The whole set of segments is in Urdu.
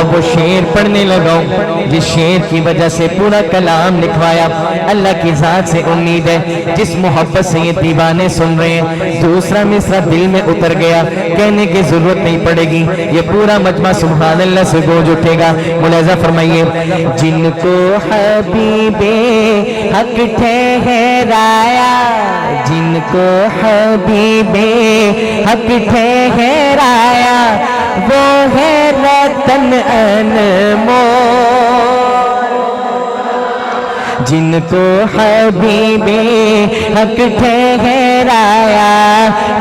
اب وہ شعر پڑھنے لگا ہوں جس شعر کی وجہ سے پورا کلام لکھوایا. اللہ کی ذات سے امید ہے جس محبت سے یہ دیوانے سن رہے ہیں دوسرا مصرع دل میں اتر گیا, کہنے کی ضرورت نہیں پڑے گی, یہ پورا مجمع سبحان اللہ سے گونج اٹھے گا. ملاحظہ فرمائیے, جن کو حبیب حق ٹھہرایا, جن کو حبیب حق ٹھہرایا وہ ہے رتن انمول. جن کو حبیب حق ٹھہرایا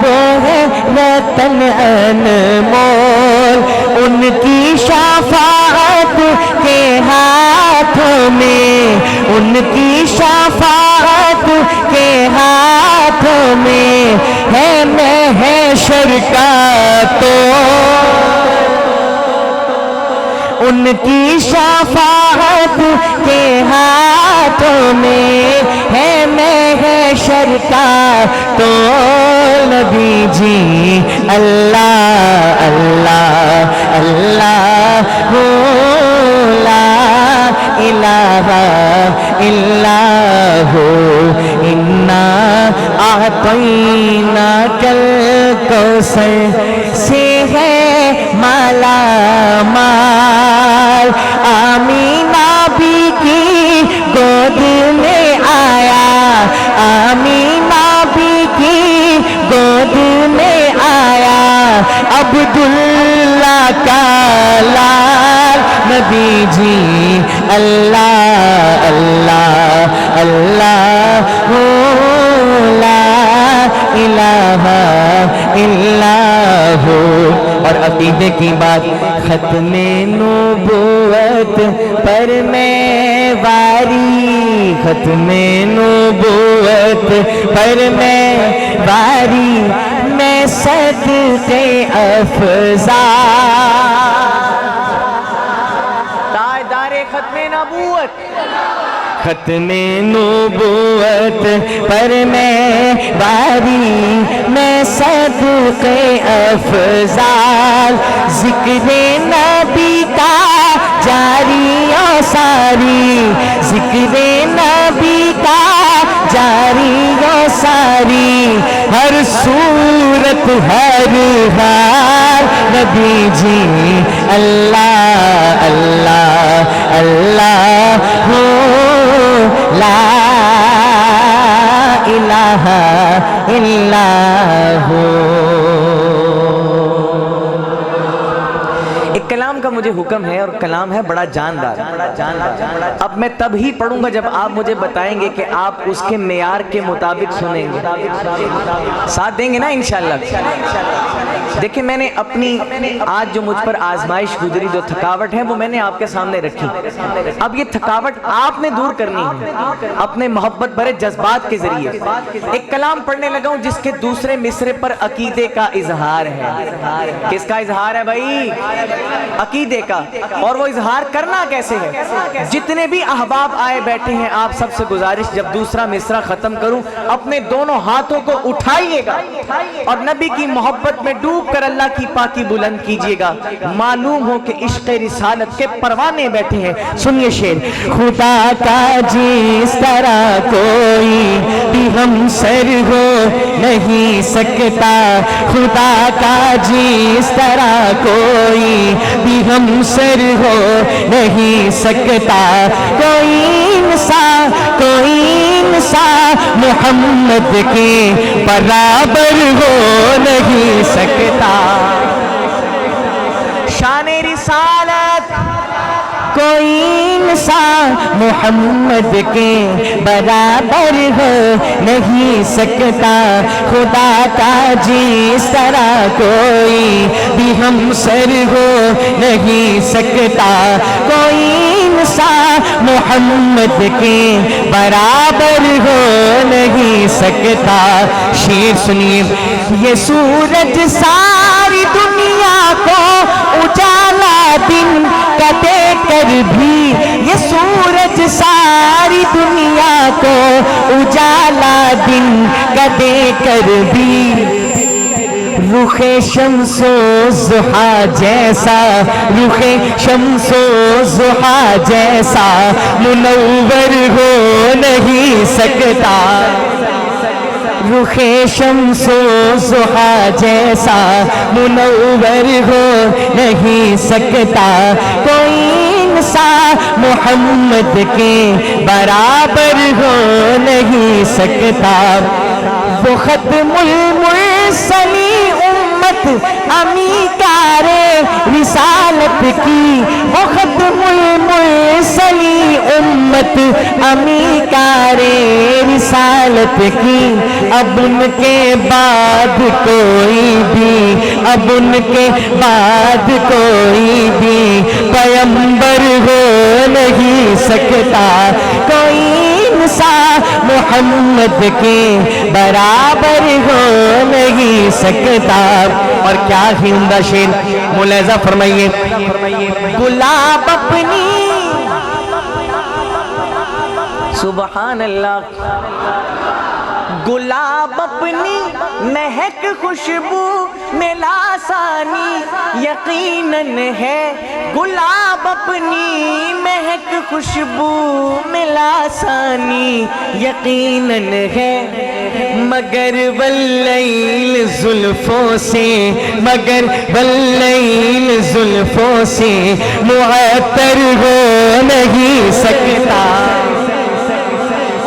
وہ ہے رتن انمول. ان کی شفاعت کے ہاتھوں میں, ان کی شفاعت کے ہاتھوں میں ہے محشر کا تو, ان کی شفاعت کے ہاتھوں میں ہے محشر کا تو. نبی جی اللہ اللہ اللہ لا الہ الا ہو, انا اعطیناک الکوثر سے ہے مالا مال. آمینہ بی کی گود میں آیا, آمینہ بی کی گود میں آیا عبداللہ کا لال. نبی جی اللہ اللہ اللہ لا الہ الا ہو. اور عقیدے کی بات, ختم نبوت پر میں واری, ختم نبوت پر میں واری, میں صدقے افضا. تاجدار ختم نبوت, ختم نبوت پر میں واری, میں صدقے افضال. ذکر نبی کا جاری و ساری, ذکر نبی کا جاری و ساری, ہر صورت ہر حال. نبی جی اللہ اللہ اللہ لا الہ الا ہو. ایک کلام کا مجھے حکم ہے اور کلام ہے بڑا جاندار. اب میں تب ہی پڑھوں گا جب آپ مجھے بتائیں گے کہ آپ اس کے معیار کے مطابق سنیں گے, ساتھ دیں گے نا انشاءاللہ. دیکھیں میں نے اپنی آج جو مجھ پر آزمائش گزری, جو تھکاوٹ ہے وہ میں نے آپ کے سامنے رکھی. اب یہ تھکاوٹ آپ نے دور کرنی ہے اپنے محبت بھرے جذبات کے ذریعے. ایک کلام پڑھنے لگا ہوں جس کے دوسرے مصرے پر عقیدے کا اظہار ہے. کس کا اظہار ہے بھائی؟ عقیدے کا. اور وہ اظہار کرنا کیسے ہے؟ جتنے بھی احباب آئے بیٹھے ہیں آپ سب سے گزارش, جب دوسرا مصرع ختم کروں اپنے دونوں ہاتھوں کو اٹھائیے گا اور نبی کی محبت میں ڈوب کر اللہ کی پاکی بلند کیجئے گا. معلوم ہو کہ عشق رسالت کے پروانے بیٹھے ہیں. سنیے شعر. خدا کا جس طرح کوئی بھی ہم سر ہو نہیں سکتا, خدا کا جس طرح کوئی بھی ہم سر ہو نہیں سکتا. کوئی انسان محمد کے برابر ہو نہیں سکتا. شان رسالت کوئی انسان محمد کے برابر ہو نہیں سکتا. خدا کا جس طرح کوئی بھی ہم سر ہو نہیں سکتا. کوئی انسان محمد کے برابر ہو نہیں سکتا. شعر سنیے. یہ سورج ساری دنیا کو اجالا دن کا دے کر بھی, یہ سورج ساری دنیا کو اجالا دن کا دے کر بھی رخ شمس و ضحیٰ جیسا، رخ شمس و ضحیٰ جیسا منور ہو نہیں سکتا، رخ شمس و ضحیٰ جیسا منور ہو نہیں سکتا، کوئی انسان محمد کے برابر ہو نہیں سکتا، وہ ختم المرسلین امت امیکار رسالت کی، وہ ختم المرسلین امت امیکار رسالت کی، اب ان کے بعد کوئی بھی، اب ان کے بعد کوئی بھی پیغمبر ہو نہیں سکتا، کوئی انسان محمد کے برابر ہو نہیں سکتا۔ اور کیا ہی عمدہ شعر، ملاحظہ فرمائیے، گلاب اپنی، سبحان اللہ، گلاب اپنی مہک خوشبو میں لاسانی یقیناً ہے، گلاب اپنی مہک خوشبو میں لاسانی یقیناً ہے، مگر واللیل زلفوں سے، مگر واللیل زلفوں سے معطر ہو نہیں سکتا۔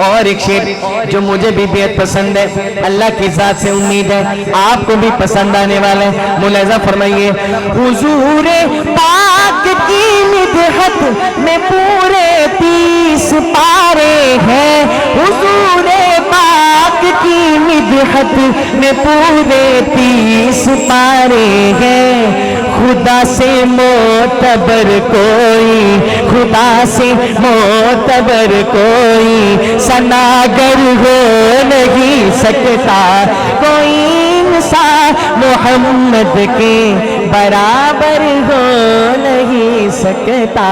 اور ایک شعر جو مجھے بھی بہت پسند ہے، اللہ کی ذات سے امید ہے آپ کو بھی پسند آنے والا ہے، ملاحظہ فرمائیے، حضور پاک کی مدحت میں پورے 30 پارے ہیں، حضور پاک کی مدحت میں پورے 30 پارے ہیں، خدا سے معتبر کوئی، خدا سے معتبر کوئی ثناگر ہو نہیں سکتا، کوئی انسان محمد کے برابر ہو نہیں سکتا۔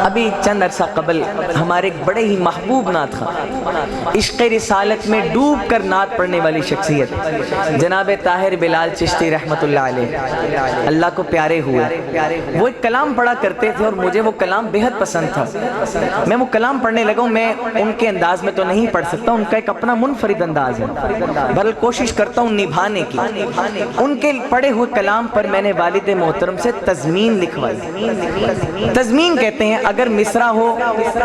ابھی چند عرصہ قبل ہمارے ایک بڑے ہی محبوب نعت خواں، عشق رسالت میں ڈوب کر نعت پڑھنے والی شخصیت جناب طاہر بلال چشتی رحمۃ اللہ علیہ، اللہ کو پیارے ہوئے، وہ ایک کلام پڑھا کرتے تھے اور مجھے وہ کلام بہت پسند تھا، میں وہ کلام پڑھنے لگا ہوں، میں ان کے انداز میں تو نہیں پڑھ سکتا، ان کا ایک اپنا منفرد انداز ہے، بہرحال کوشش کرتا ہوں نبھانے کی۔ ان کے پڑھے ہوئے کلام پر میں نے والد محترم سے تضمین لکھوائی۔ تضمین کہتے ہیں اگر مصرع ہو،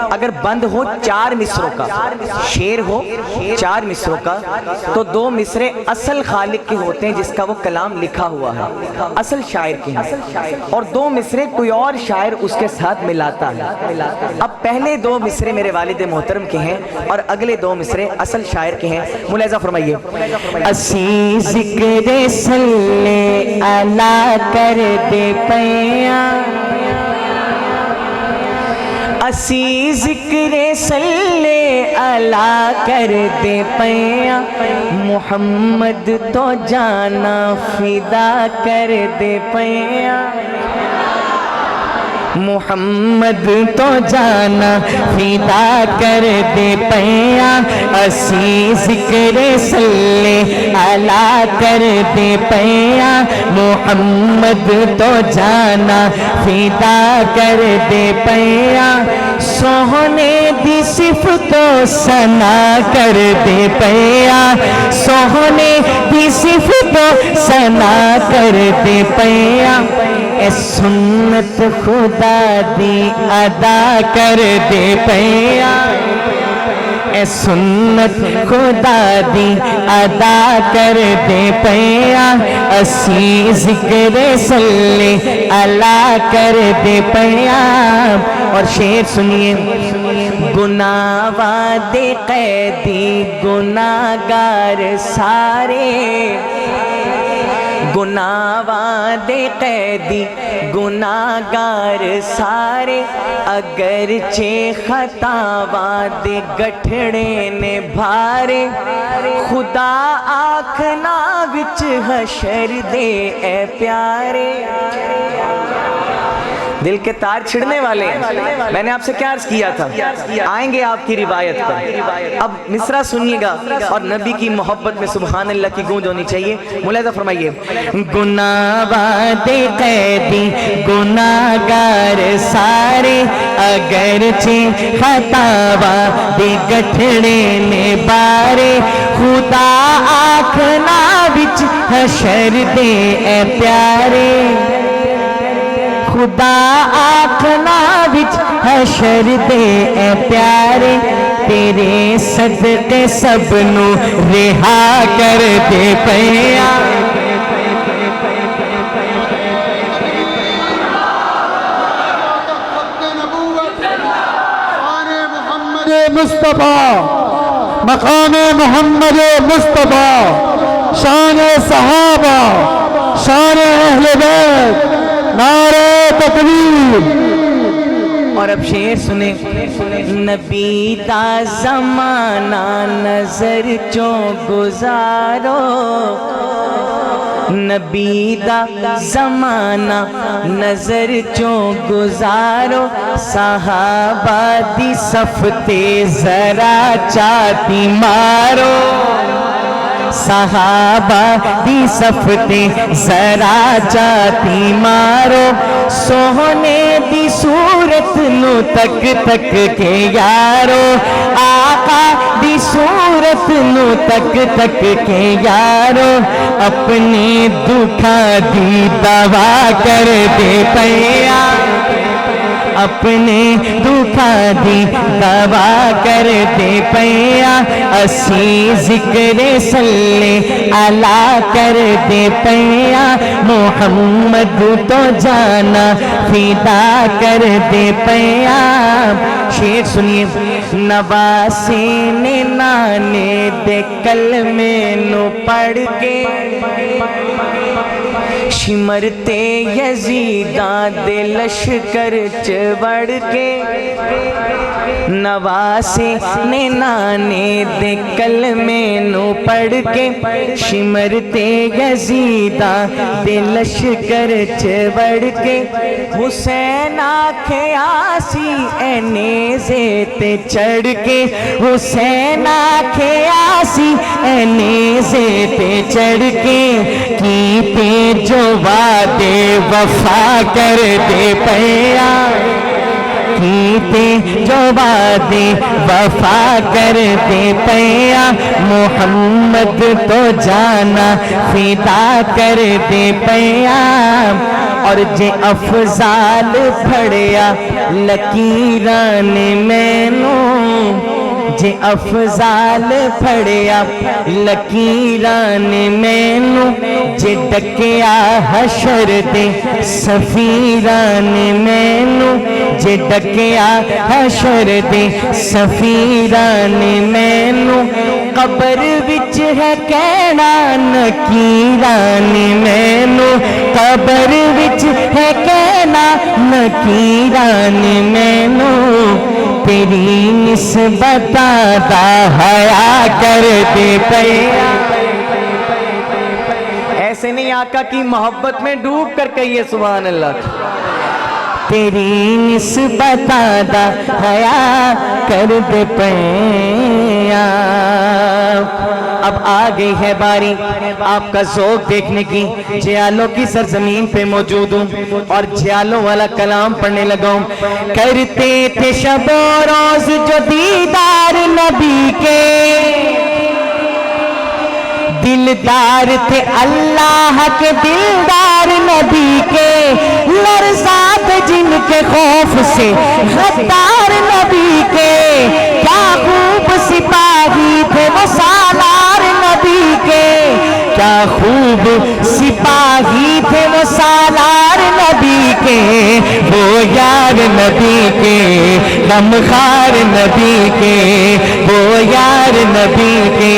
اگر بند ہو 4 مصروں کا، شعر ہو 4 مصروں کا، تو 2 مصرے اصل خالق کے ہوتے ہیں جس کا وہ کلام لکھا ہوا ہے، اصل شاعر کے ہیں، اور 2 مصرے کوئی اور شاعر اس کے ساتھ ملاتا ہے۔ اب پہلے 2 مصرے میرے والد محترم کے ہیں اور اگلے 2 مصرے اصل شاعر کے ہیں، ملاحظہ فرمائیے، اسی ذکر صلی اللہ کر دے پیا، اسی ذکر صلی اللہ کر دے پیا، محمد تو جانا فدا کر دے پیا، محمد تو جانا فدا کر دے پیا، اسی ذکر صلی اللہ کر دے پیا، محمد تو جانا فدا کر دے پیا، سوہنے دی صفتو ثنا کر دے پیا، سوہنے دی صفتو ثنا کر دے پیا، اے سنت خدا دی ادا کر دے پیا، اے سنت خدا دی ادا کر دے پیا، اسی ذکر صلی اللہ کر دے پیا۔ اور شعر سنیے، گناہ وعدے قیدی گناہگار سارے، گناہ وعدے قیدی گناہگار سارے، اگرچہ خطا وعدے گٹھڑے نے بھارے، خدا آکھنا وچ حشر دے اے پیارے، دل کے تار چھڑنے والے ہیں۔ میں نے آپ سے کیا عرض کیا تھا، آئیں گے آپ کی روایت پر۔ اب مصرع سنیے گا اور نبی کی محبت میں سبحان اللہ کی گونج ہونی چاہیے۔ ملاحظہ فرمائیے، گناہ وعدے قیدی گناہگار سارے، اگرچہ خطا وعدے گٹھڑے نے بارے، خدا آکھنا وچ حشر دے اے پیارے، خدا آکھنا وچ حشر دے اے پیارے، تیرے صدقے سب نو رہا کر دے پیا۔ مصطفیٰ، مقام محمد مصطفیٰ، شان صحابہ، شان اہل بیت، نعرہ تکبیر۔ اور اب شعر سنیں، نبی دا زمانہ نظر چوں گزارو، نبی دا زمانہ نظر چوں گزارو، صحابہ دی صف تے ذرا چاتی مارو، صحابہ دی صف تے ذرا چاتی مارو، سوہنے دی صورت نو تک تک کے یارو، آقا دی صورت نو تک تک کے یارو، اپنے دکھا دی دوا کر دے پیا، اپنے دکھا دی دوا کر دے پیا، اسی ذکر صلی علیہ کر دے پیا، محمد تو جانا فدا کر دے پیا۔ شعر سنیے، نواسے نے نانے دے کلمے نو پڑھ کے، شمرتے یزیداں دے لشکر چڑھ کے، نواسے نے نانے دے کلمے نو پڑھ کے، شمرتے یزیداں دے لشکر چڑھ کے، حسین آکھے آسی اے نیزے تے چڑھ کے، حسین آکھے آسی اے نیزے تے چڑھ کے، کیتے جو وعدے وفا کر دے پیا، کیتے جو وعدے وفا کر دے پیا، محمد تو جانا فدا کر دے پیا۔ اور جے افضال پھڑیا لکیران مینوں، جے افضال پھڑیا لکیران مینوں، جے ڈکیا حشر دے سفیران مینوں، جے ڈکیا حشر دے سفیران مینوں، قبر وچ ہے کہنا نکیران مینوں، قبر وچ ہے کہنا نکیران مینوں، تیری نسبت دا حیا کر دے پیا۔ ایسے نہیں، آقا کی محبت میں ڈوب کر کہیے سبحان اللہ۔ تیری نسبت دا حیا کر دے پیا۔ اب آ گئی ہے باری آپ کا ذوق دیکھنے کی، جیالوں کی سرزمین پہ موجود ہوں اور جیالوں والا کلام پڑھنے لگا ہوں۔ کرتے تھے شب و روز جو دیدار نبی کے، دلدار تھے اللہ کے دلدار نبی کے، لرزات جن کے خوف سے غدار نبی کے، کیا خوب سپاہی تھے وہ سالار نبی کے، کیا خوب سپاہی تھے وہ سالار نبی کے، وہ یار نبی کے غمخوار نبی کے، وہ یار نبی کے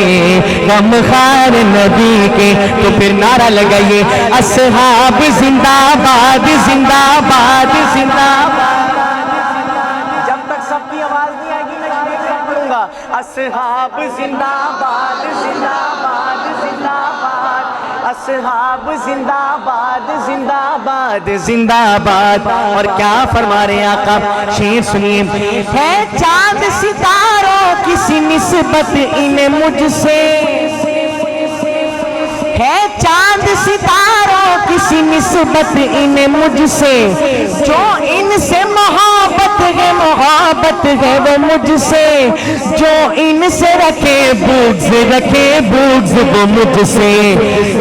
غمخوار نبی کے۔ تو پھر نعرہ لگائیے، اصحاب زندہ باد زندہ باد زندہ باد۔ جب تک سب کی آواز نہیں آئے گی میں شعر پڑھوں گا، اصحاب زندہ باد زندہ باد زندہ باد، اصحاب زندہ باد زندہ باد زندہ باد. اور کیا فرما رہے ہیں آقا؟ شعر سنیے. ہے چاند ستاروں کسی نسبت انہیں مجھ سے، ہے چاند ستاروں کسی نسبت انہیں مجھ سے، جو ان سے محبت ہے محبت ہے وہ مجھ سے، جو ان سے رکھے بغض وہ مجھ سے.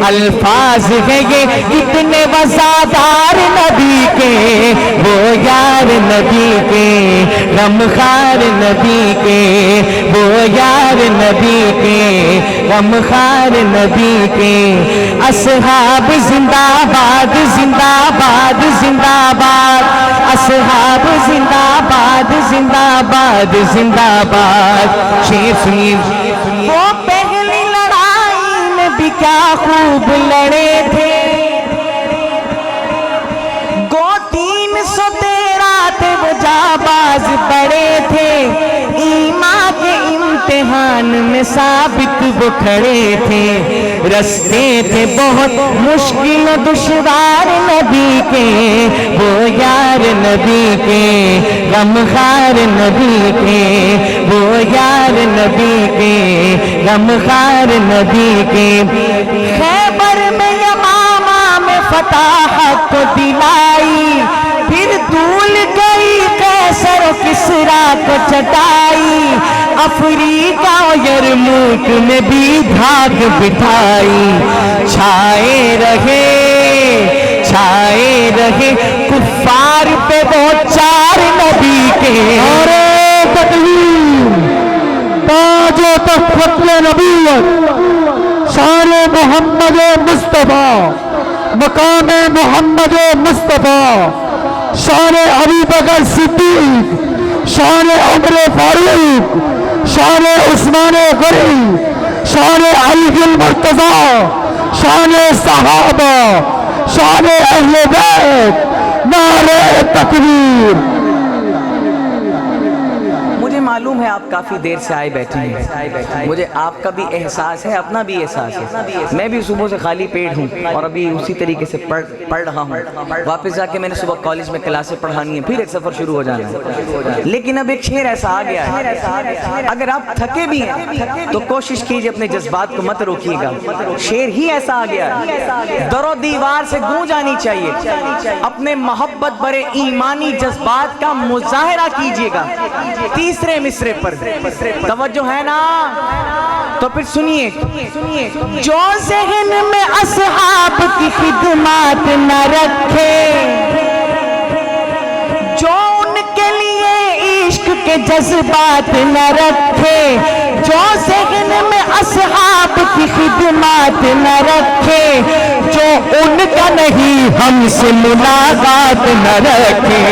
الفاظ ہے یہ اتنے وفادار نبی کے، وہ یار نبی کے، غمخوار نبی کے، وہ یار نبی کے، غمخوار نبی کے. اصحاب زندہ باد زندہ باد زندہ باد، اصحاب زندہ باد زندہ باد زندہ باد. شعر سنیے. وہ پہلی لڑائی میں بھی کیا خوب لڑے تھے، گو 313 تھے وہ جانباز بڑے تھے، ایمان کے امتحان میں ثابت وہ کھڑے تھے. رستے تھے بہت مشکل و دشوار نبی کے، وہ یار نبی کے، غمخوار نبی کے، وہ یار نبی کے، غمخوار نبی کے. خیبر میں یمامہ میں فتح کو دلائی، پھر دھول گئی قیصر و کسریٰ کو چٹائی، افریقہ و یرموک میں بھی دھاک بٹھائی. چھائے رہے کفار پہ وہ 4 نبی کے. نعرہ تکبیر، تاج و تخت نبوت، شان محمد مصطفیٰ، مقام محمد مصطفیٰ، شان ابو بکر صدیق، شان عمر فاروق، شان عثمان غنی، شان علی المرتضیٰ، شان صحابہ، شان اہل بیت. نعرہ تکبیر. مجھے معلوم ہے آپ کافی دیر سے آئے بیٹھے ہیں، مجھے آپ کا بھی احساس ہے، اپنا بھی احساس ہے. میں بھی صبح سے خالی پیٹ ہوں اور ابھی اسی طریقے سے پڑھ رہا ہوں. واپس جا کے میں نے صبح کالج میں کلاسیں پڑھانی ہیں، پھر ایک سفر شروع ہو جانا ہے. لیکن اب ایک شعر ایسا آ گیا ہے، اگر آپ تھکے بھی ہیں تو کوشش کیجئے اپنے جذبات کو مت روکیے گا. شعر ہی ایسا آ گیا ہے، در و دیوار سے گونج آنی چاہیے. اپنے محبت برے ایمانی جذبات کا مظاہرہ کیجئے گا. تیسرے مصرے پر توجہ ہے نا؟ تو پھر سنیے. جو ذہن میں اصحاب کی خدمات نہ رکھے، جو ان کے لیے عشق کے جذبات نہ رکھے، جو ذہن میں اصحاب کی خدمات نہ رکھے، جو ان کا نہیں ہم سے ملاقات نہ رکھے،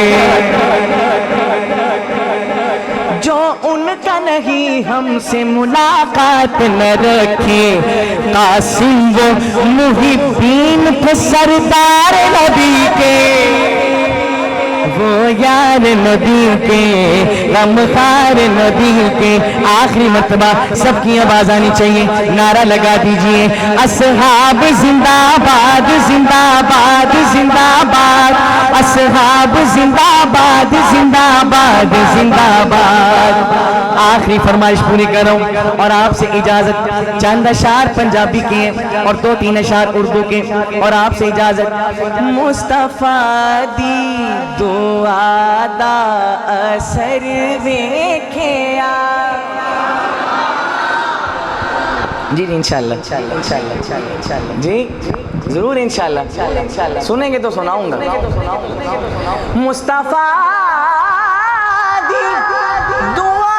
جو ان کا نہیں ہم سے ملاقات نہ رکھے. قاسم وہ محبین تھے سردار نبی کے، وہ یار نبی کے، غمخوار نبی کے. آخری مرتبہ سب کی آواز آنی چاہیے، نعرہ لگا دیجئے. اصحاب زندہ باد زندہ باد زندہ باد، اصحاب زندہ باد زندہ باد زندہ باد. آخری فرمائش پوری کروں اور آپ سے اجازت. چند اشعار پنجابی کے ہیں اور 2-3 اشعار اردو کے، اور آپ سے اجازت. مصطفیٰ دی دعا دا اثر ویکھیا. جی انشاءاللہ جی ضرور انشاءاللہ سنیں گے تو سناؤں گا. مصطفیٰ دی دعا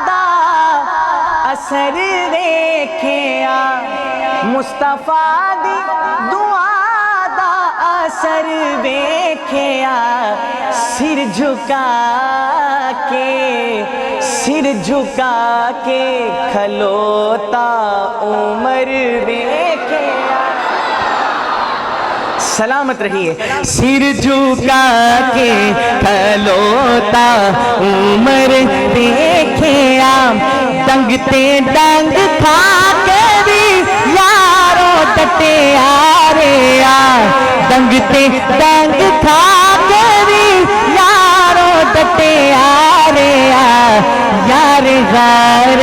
دا اثر ویکھیا، مصطفیٰ دی دعا دا اثر ویکھیا. سر جھکا کے کھلوتا عمر ویکھیا. سلامت رہیے. سر جھکا کے کھلوتا عمر دیکھیا، ڈنگ تے ڈنگ کھا کے بھی یاروں ڈٹے آ رے آ ڈنگ تے ڈنگ کھا کے بھی یاروں ڈٹے آ رے آ یار غار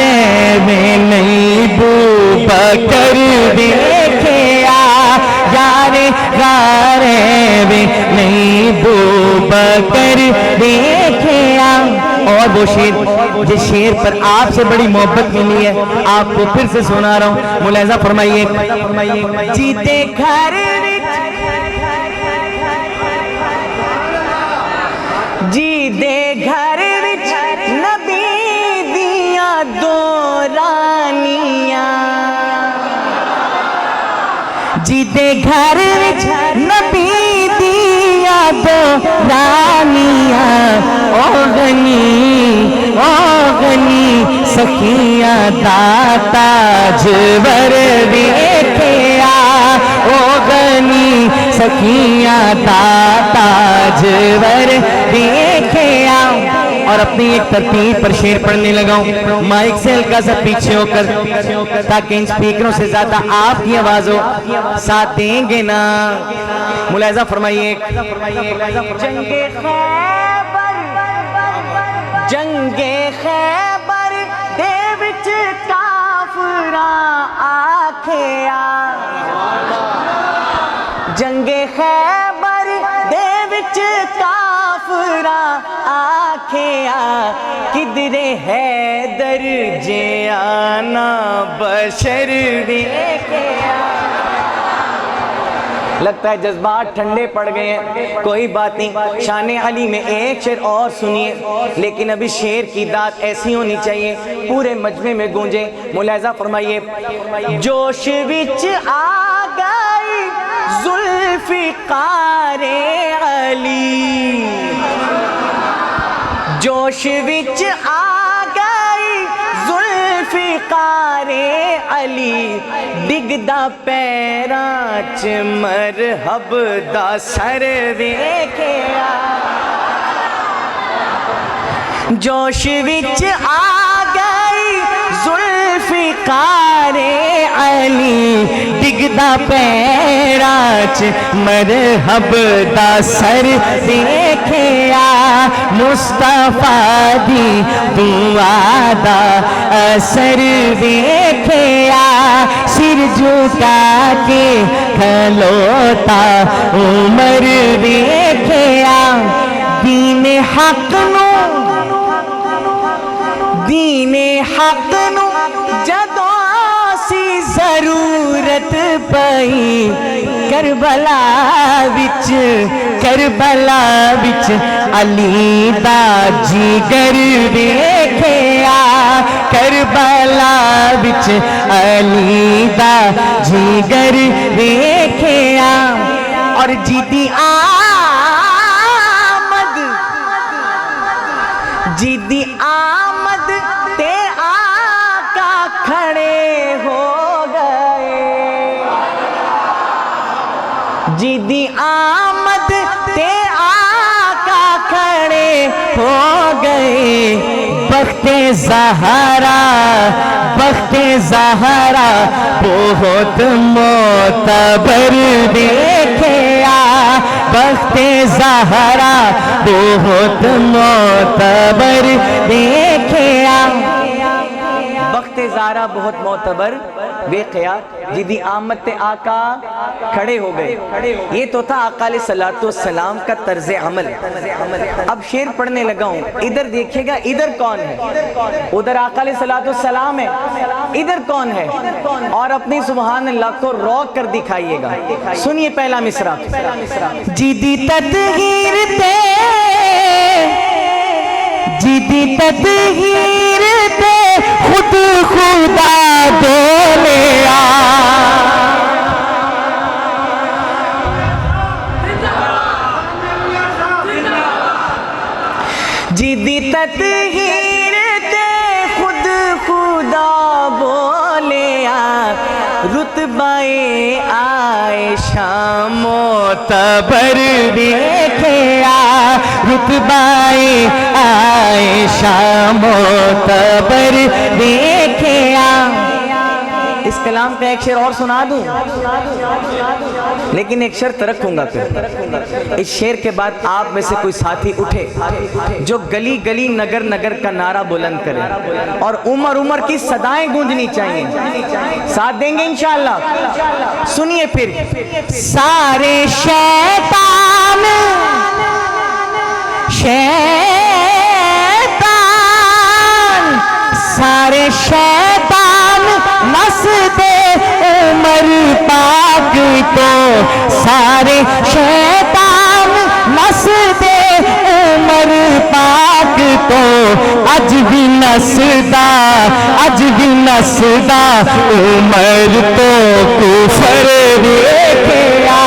میں نہیں بو بکر دیکھے آ یار غار میں نہیں بو بکر دیکھے آ اور وہ شیر جس شیر پر آپ سے بڑی محبت ملی ہے آپ کو پھر سے سنا رہا ہوں ملاحظہ فرمائیے جیتے گھر جی دے گھر وچ نبی دیاں دو رانیاں جی دے گھر وچ نبی دیاں دو رانیاں او غنی سخیاں دا تاجور ویکھیا او غنی سخیاں دا تاجور ویکھیا اور اپنی ایک ترتیب پر شعر پڑھنے لگا ہوں مائک سے ہلکا سا پیچھے ہو کر تاکہ ان سپیکروں سے زیادہ آپ کی آواز ہو ساتھ دیں گے نا ملاحظہ فرمائیے جنگ خیبر دے وچ کافراں آکھیا جنگ خیبر دے وچ کافراں آکھیا کدرے حیدر جیانا بشر دیکھیا لگتا ہے جذبات ٹھنڈے پڑ گئے ہیں کوئی بات نہیں شان علی میں ایک شعر اور سنیے لیکن ابھی شعر کی داد ایسی ہونی چاہیے پورے مجمع میں گونجے ملاحظہ فرمائیے جوش وچ آ گئی ذوالفقار علی جوش وچ آ گئی ذوالفقار علی ڈگدا پیراں چ مرحب دا سر ویکھیا جوش وچ آ گئی ذوالفقار علی ڈگدا پیراں چ مرحب دا سر ویکھیا مصطفیٰ دی دعا دا اثر ویکھیا سر جھکا کے کھلوتا عمر ویکھیا دین حق نو جدوں سی ضرورت پئی کربلا وچ علی دا جگر ویکھیا کربلا وچ علی دا جگر ویکھیا اور جیدی آمد تے آقا کھڑے ہو گئے جیدی آمد تے آقا کھڑے ہو گئے بخت زہرا بہت معتبر دیکھیا بخت زہرا بہت معتبر دیکھیا بخت زہرا بہت معتبر دیکھیا جدی آمد تے آقا کھڑے ہو گئے یہ تو تھا آقا علیہ السلام کا طرز عمل اب شعر پڑھنے لگا ہوں ادھر دیکھیے گا ادھر کون ہے ادھر آقا علیہ السلام ہے ادھر کون ہے اور اپنی سبحان اللہ کو روک کر دکھائیے گا سنیے پہلا مصرع جدی تطہیر تے خود خدا دولیا جدی تطہیر تے خود خدا بولیا رتبہ عائشہ معتبر دیکھیا رتبائے عائشہ معتبر دیکھے اس کلام کا ایک شعر اور سنا دوں لیکن ایک شرط رکھوں گا پھر اس شعر کے بعد آپ میں سے کوئی ساتھی اٹھے جو گلی گلی نگر نگر کا نعرہ بلند کرے اور عمر عمر کی صدائیں گونجنی چاہیے ساتھ دیں گے انشاءاللہ سنیے پھر سارے شیطان سارے شیطان مسجد عمر پاک تو سارے شیطان مسجد عمر پاک تو اج بھی نسدا عمر تو کفر دیکھیا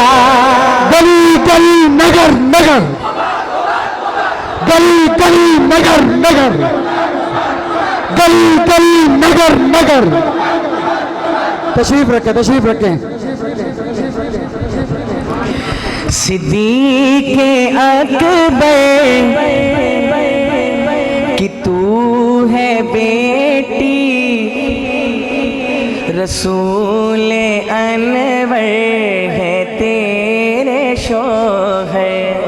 گلی گلی نگر نگر گلی گلی نگر نگر گلی گلی نگر نگر تشریف رکھیں صدیق اکبر کہ تو ہے بیٹی رسول انور ہے تیرے شوہر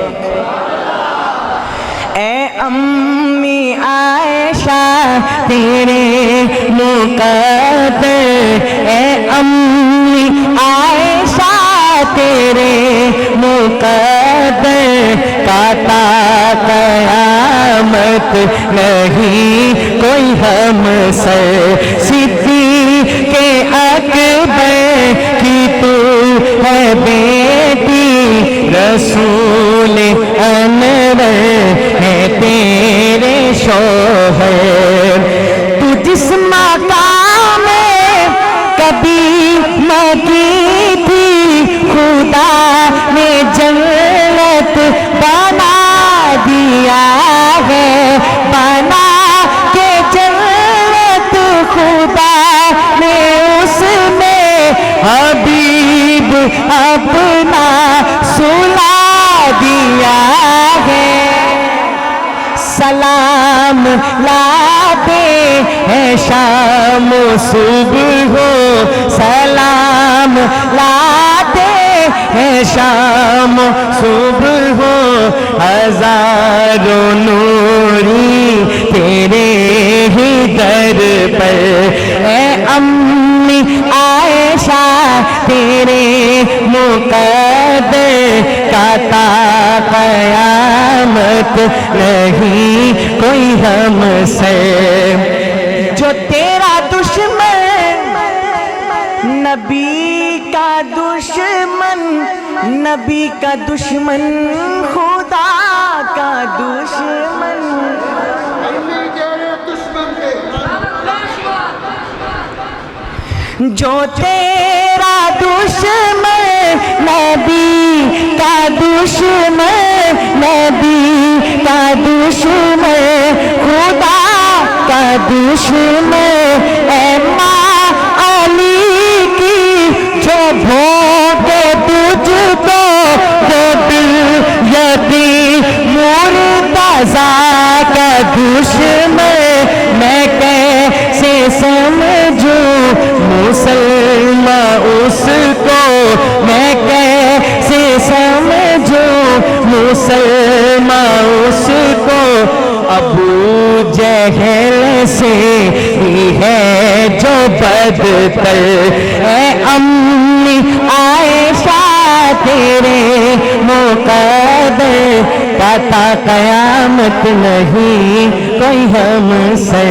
اے امی عائشہ تیرے مقدر اے امی عائشہ تیرے مقدر کاتا قیامت نہیں کوئی ہم سے صدیق اکبر کی تو ہے بیٹی رسول انور ہے تیرے شوہر تو جس مقام میں کبھی مکی تھی خدا نے جنت بنا دیا ہے بنا کے جنت خدا نے اس میں حبیب اپنا سلا دیا ہے سلام لاتے ہیں شام و صبح ہو سلام لاتے ہیں شام و صبح ہو ہزاروں نوری تیرے ہی در پر اے امی عائشہ تیرے مقدر کاتا قیامت نہیں کوئی ہم سے جو تیرا دشمن نبی کا دشمن نبی کا دشمن خدا کا دشمن جو تیرا دشمن نبی کا دشمن نبی کا دشمن خدا کا دشمن اے ماں علی کی جو بھوکے تجھ کو وہ دل یدی مرتضیٰ کا دشمن میں کیسے سمجھوں مسلمان اس کو میں کیسے سمجھوں مسلمان اس کو ابو جہل سے بھی ہے جو بدتر اے امی عائشہ تیرے مقدر کاتا قیامت نہیں کوئی ہم سے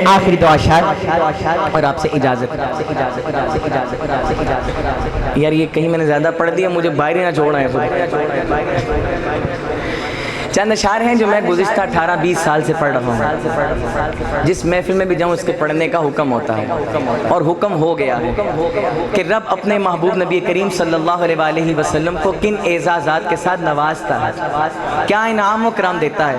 آخری دعا شاد اور آپ سے اجازت یار یہ کہیں میں نے زیادہ پڑھ دیا مجھے باہر ہی نہ چھوڑنا ہے چند اشعار ہیں جو میں گزشتہ 18-20 سال سے پڑھ رہا ہوں. جس محفل میں بھی جاؤں اس کے پڑھنے کا حکم ہوتا ہے اور حکم ہو گیا ہے کہ رب اپنے محبوب نبی کریم صلی اللہ علیہ وآلہ وسلم کو کن اعزازات کے ساتھ نوازتا ہے, کیا انعام و کرام دیتا ہے.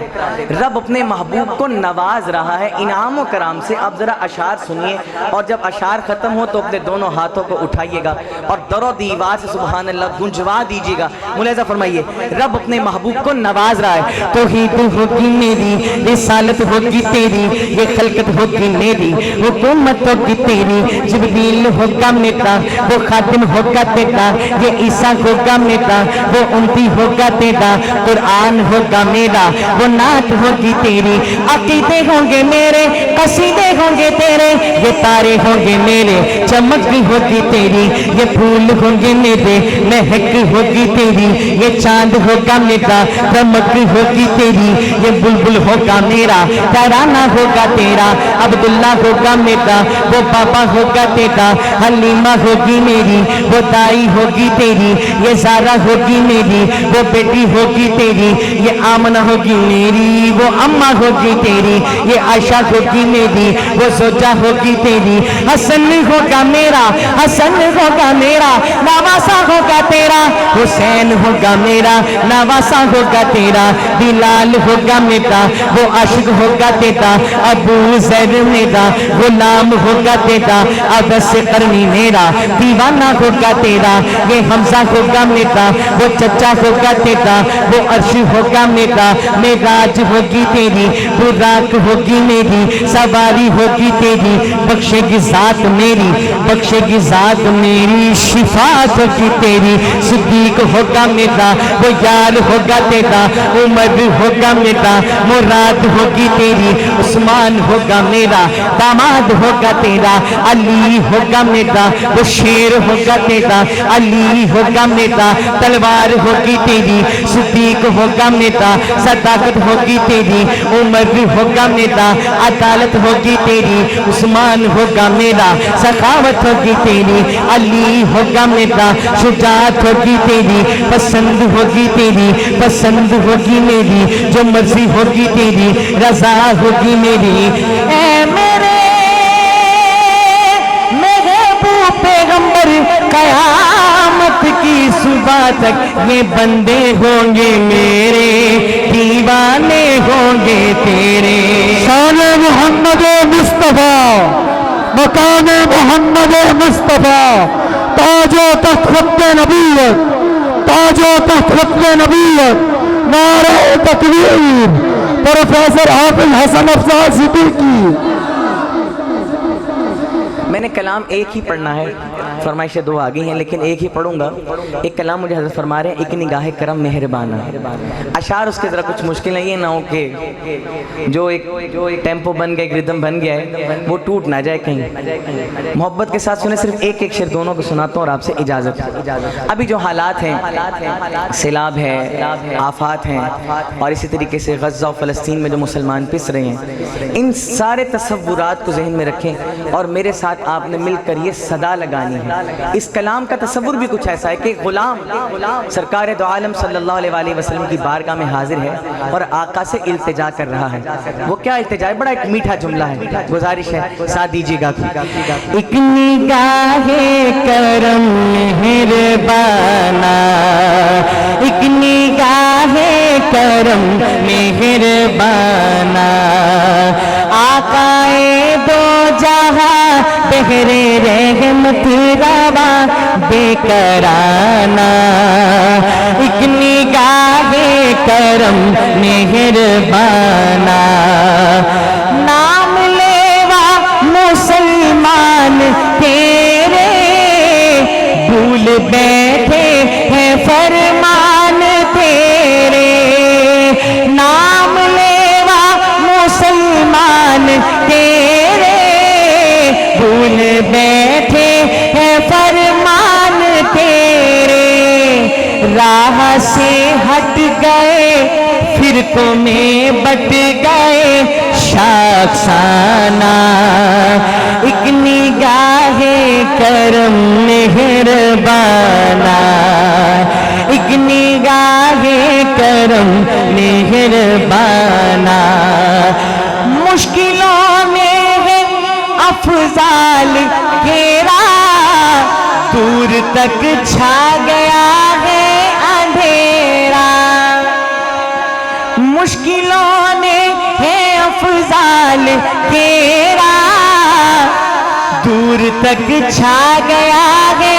رب اپنے محبوب کو نواز رہا ہے انعام و کرام سے. اب ذرا اشعار سنیے اور جب اشعار ختم ہو تو اپنے دونوں ہاتھوں کو اٹھائیے گا اور در و دیوار سے سبحان اللہ گنجوا دیجیے گا. ملاحظہ فرمائیے, رب اپنے محبوب کو نواز رہا ہے. توحید ہوگی میری, رسالت ہوگی تیری, یہ خلقت ہوگی میری, حکومت ہوگی تیری. جبریل ہوگا میرا, وہ خاتم ہوگا تیرا, یہ عیسیٰ ہوگا میرا, وہ امتی ہوگا تیرا. قرآن ہوگا میرا, وہ نعت ہوگی تیری. عقیدے ہوں گے میرے, قصیدے ہوں گے تیرے, یہ تارے ہوں گے میرے, چمک بھی ہوگی تیری. یہ پھول ہوں گے میرے, مہک ہوگی تیری. یہ چاند ہوگا میرا, چمک ہوگی تیری. یہ بلبل ہوگا میرا, ترانہ ہوگا تیرا. عبداللہ ہوگا میرا, وہ بابا ہوگا تیرا. حلیمہ ہوگی میری, وہ دائی ہوگی تیری. یہ زارا ہوگی میری, وہ بیٹی ہوگی تیری. یہ آمنہ ہوگی میری, وہ اماں ہوگی تیری. یہ عائشہ ہوگی میری, وہ زوجہ ہوگی تیری. حسن ہوگا میرا, حسن ہوگا میرا, نواسا ہوگا تیرا. حسین ہوگا میرا, نواسا ہوگا تیرا. بلال ہوگا میرا, وہ عاشق ہوگا تیرا. ابو ذر میرا, غلام ہوگا تیرا. عباس قرنی میرا, دیوانہ ہوگا تیرا. یہ حمزہ ہوگا میرا, وہ چچا ہوگا تیرا. وہ عرش ہوگا میرا, معراج ہوگی تیری. براق ہوگی میری, سواری ہوگی تیری. بخشے گی ذات میری, بخشے گی ذات میری, شفاعت ہوگی تیری. صدیق ہوگا میرا, وہ یار ہوگا تیرا. عمر ہوگا میرا, مراد ہوگی تیری. عثمان ہوگا میرا, داماد ہوگا تیرا. علی ہوگا میرا, وہ شیر ہوگا تیرا. علی ہوگا میرا, تلوار ہوگی تیری. صدیق ہوگا میرا, صداقت ہوگی تیری. عمر ہوگا میرا, عدالت ہوگی تیری. عثمان ہوگا میرا, سخاوت ہوگی تیری. علی ہوگا میرا, شجاعت ہوگی تیری. پسند ہوگی تیری, پسند ہوگی میری. جو مرضی ہوگی تیری, رضا ہوگی میری. اے میرے محبوب پیغمبر, قیامت کی صبح تک یہ بندے ہوں گے میرے, دیوانے ہوں گے تیرے. شان محمد مصطفیٰ, مقام محمد مصطفیٰ, تاج و تخت ختم نبوت, تاج و تخت ختم نبوت. نعرہ تکبیر, پروفیسر حافظ حسن افضل صدیقی. میں نے کلام ایک ہی پڑھنا ہے, فرمائشیں دو آ گئی ہیں لیکن ایک ہی پڑھوں گا. ایک کلام مجھے حضرت فرما رہے ہیں, ایک نگاہ کرم مہربانہ. اشعار اس کے ذرا کچھ مشکل نہیں ہے, نہ ہو کہ جو ایک ٹیمپو بن گیا, ایک ردم بن گیا ہے, وہ ٹوٹ نہ جائے کہیں. محبت کے ساتھ سنیں, صرف ایک ایک شعر دونوں کو سناتا ہوں اور آپ سے اجازت. ابھی جو حالات ہیں, سیلاب ہے, آفات ہیں, اور اسی طریقے سے غزہ و فلسطین میں جو مسلمان پس رہے ہیں, ان سارے تصورات کو ذہن میں رکھیں اور میرے ساتھ آپ نے مل کر یہ صدا لگانی ہے. اس کلام کا تصور بھی کچھ ایسا ہے کہ غلام سرکار دو عالم صلی اللہ علیہ وآلہ وسلم کی بارگاہ میں حاضر ہے اور آقا سے التجا کر رہا ہے. وہ کیا التجا ہے؟ بڑا ایک میٹھا جملہ ہے, گزارش ہے ساتھ دیجیے گا. ایک نگاہ کرم مہربانہ, ایک نگاہ کرم مہربانہ. آقائے دو جہاں بہرے رحمت روا بے کرانہ. ایک نگاہ کرم مہربانہ, نام لیوا مسلمان تیرے, بھول بیٹھے ہیں فرمان تیرے. نام لیوا مسلمان تیرے, بھول بیٹھے ہیں فرمان تیرے. راہ سے ہٹ گئے, فرقوں میں بٹ گئے شاخسانہ. ایک نگاہ کرم مہربانہ, ایک نگاہ کرم مہربانہ. مہربانا مشکلوں میں ہے افضال گھیرا دور تک چھا گیا ہے اندھیرا مشکلوں نے ہے افضال گھیرا دور تک چھا گیا ہے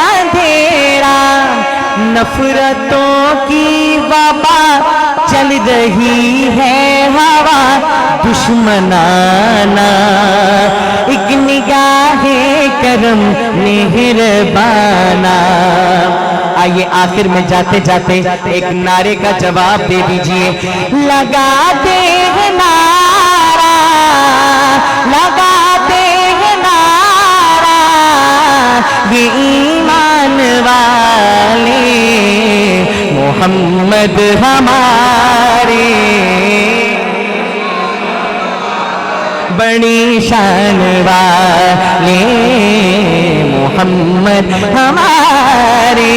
اندھیرا نفرتوں کی وبا چل رہی ہے ہوا دشمنانہ ایک نگاہ کرم مہربانہ آئیے آخر میں جاتے جاتے ایک نعرے کا جواب دے دیجئے لگا دے نعرہ لگا دے نعرہ یہ ایمان والے محمد ہمارے بڑی شان والے محمد ہمارے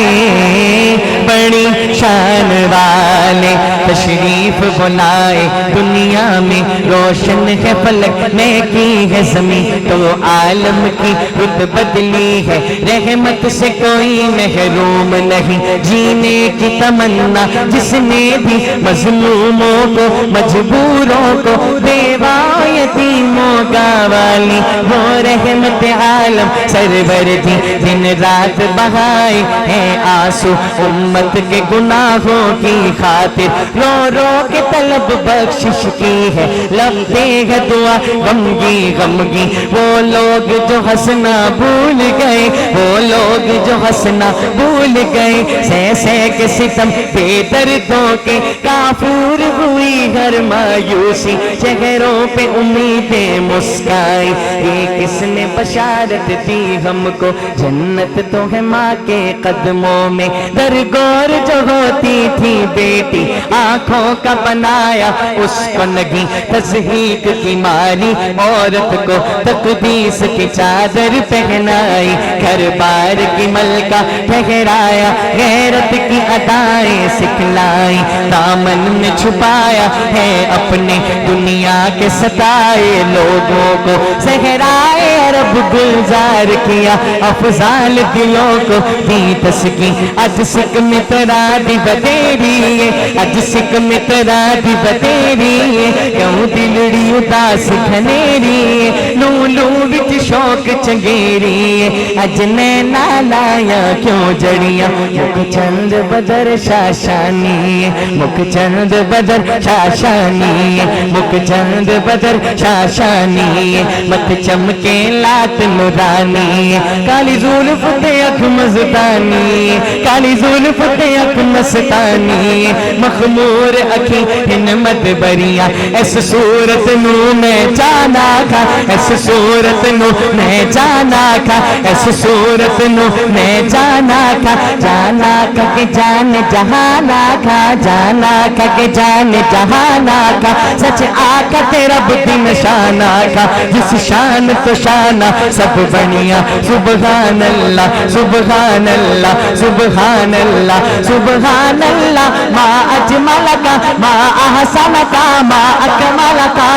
بڑی شان والے تشریف بلائے دنیا میں روشن ہے فلک میں کی ہے زمین تو عالم کی رت بدلی ہے رحمت سے کوئی محروم نہیں جینے کی تمنا جس نے بھی مظلوموں کو مجبوروں کو بیوہ یتیموں کا والی وہ رحمت عالم سرور دی دن رات بہائے ہیں آنسو امت کے گناہوں کی خاطر رو رو کے طلب بخشش کی ہے لبتے ہے دعا غمگی غمگی وہ لوگ جو ہنسنا بھول گئے وہ لوگ جو ہنسنا بھول گئے سہ سہ کے ستم بے دردوں کے کافور ہوئی ہر مایوسی چہروں پہ امیدیں مسکائی یہ کس نے بشارت دی ہم کو جنت تو ہے ماں کے قدموں میں درگور جو ہوتی تھی بیٹی آنکھوں کا بنایا اس کو نگی تضحیک کی ماری عورت کو تقدیس کی چادر پہنائی گھر بار کی ملکہ ٹھہرایا غیرت کی ادائیں سکھلائی دامن میں چھپایا ہے اپنے دنیا کے ستائے لوگوں کو صحرائے عرب گلزار کیا افضال دلوں کو دی تسکی اج سک میں ترا دی بدیری اج سک میں ترا دی بدیری کیوں دلڑی اداس گھنیری لو لو وچ شوق چنگیری اج نینا لایا کیوں جڑیاں مکھ چند بدر شاشانی مکھ چند بدر شاشانی مکھ چند بدر شاشانی مت چمکے لات نورانی کالی زلف تے اکھ مستانی کالی زلف تے اکھ مستانی مخمور اکھی ہنمت بریاں اس صورت نو میں جانا کھا اس صورت نو میں جانا کھا اس صورت نو میں جانا کھا جانا کھا کہ جان جہانا کھا جانا کھا کہ جان جہانا کھا سچ آقا تیرا بدی نشانہ کھا جس شان تو شانہ سب بنیا سبحان اللہ سبحان اللہ سبحان اللہ سبحان اللہ ما اجمل کا ما احسن کا ما اکمل کا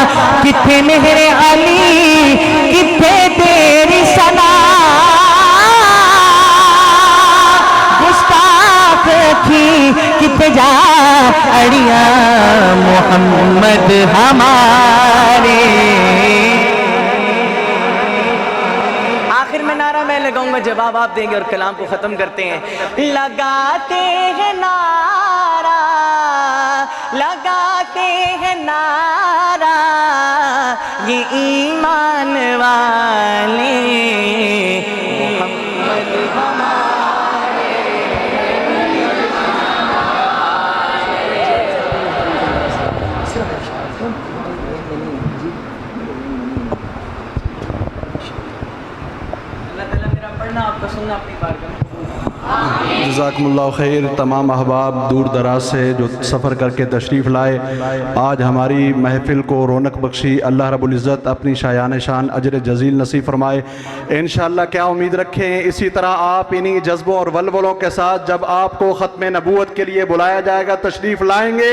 کتھے مہر علی کتھے تیری ثنا گستاخ کی کتھے جا اڑیاں محمد ہمارے آخر میں نعرہ میں لگاؤں گا جواب آپ دیں گے اور کلام کو ختم کرتے ہیں لگاتے ہیں نعرہ لگاتے ہیں نعرہ یہ ایمان والے محمد ہمارے اللہ تعالیٰ میرا پڑھنا آپ کا سننا اپنی بارگاہ میں جزاکم اللہ خیر تمام احباب دور دراز سے جو سفر کر کے تشریف لائے آج ہماری محفل کو رونق بخشی اللہ رب العزت اپنی شایان شان اجر جزیل نصیب فرمائے انشاءاللہ کیا امید رکھیں اسی طرح آپ انہی جذبوں اور ولولوں کے ساتھ جب آپ کو ختم نبوت کے لیے بلایا جائے گا تشریف لائیں گے